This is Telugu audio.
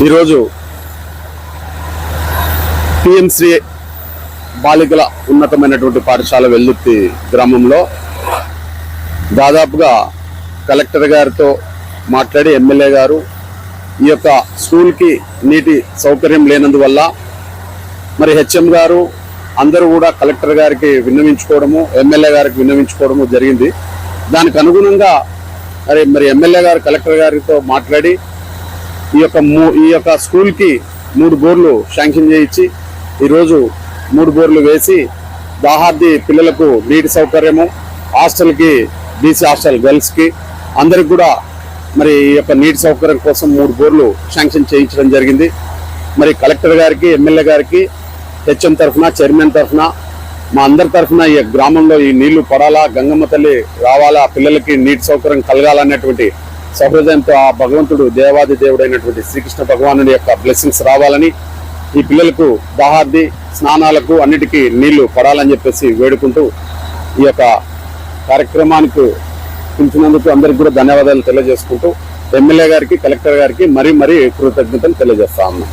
ఈరోజు పిఎంశ్రీ బాలికల ఉన్నతమైనటువంటి పాఠశాల వెల్లుర్తి గ్రామంలో దాదాపుగా కలెక్టర్ గారితో మాట్లాడి ఎమ్మెల్యే గారు ఈ యొక్క స్కూల్కి నీటి సౌకర్యం లేనందువల్ల మరి హెచ్ఎం గారు అందరూ కూడా కలెక్టర్ గారికి విన్నవించుకోవడము ఎమ్మెల్యే గారికి విన్నవించుకోవడము జరిగింది. దానికి అనుగుణంగా మరి ఎమ్మెల్యే గారు కలెక్టర్ గారితో మాట్లాడి ఈ యొక్క స్కూల్కి 3 బోర్లు శాంక్షన్ చేయించి ఈరోజు 3 బోర్లు వేసి దాహార్ది పిల్లలకు నీటి సౌకర్యము, హాస్టల్కి బీసీ హాస్టల్ గర్ల్స్కి అందరికి కూడా మరి ఈ యొక్క నీటి సౌకర్యం కోసం 3 బోర్లు శాంక్షన్ చేయించడం జరిగింది. మరి కలెక్టర్ గారికి ఎమ్మెల్యే గారికి హెచ్ఎం తరఫున చైర్మన్ తరఫున మా అందరి తరఫున ఈ గ్రామంలో ఈ నీళ్లు పడాలా, గంగమ్మ తల్లి రావాలా, పిల్లలకి నీటి సౌకర్యం కలగాలనేటువంటి సహృదయంతో ఆ భగవంతుడు దేవాది దేవుడైనటువంటి శ్రీకృష్ణ భగవానుడి యొక్క బ్లెస్సింగ్స్ రావాలని, ఈ పిల్లలకు దాహార్ది స్నానాలకు అన్నిటికీ నీళ్లు పడాలని చెప్పేసి వేడుకుంటూ ఈ యొక్క కార్యక్రమానికి పిలిచినందుకు అందరికి కూడా ధన్యవాదాలు తెలియజేసుకుంటూ ఎమ్మెల్యే గారికి కలెక్టర్ గారికి మరీ కృతజ్ఞతలు తెలియజేస్తా ఉన్నాం.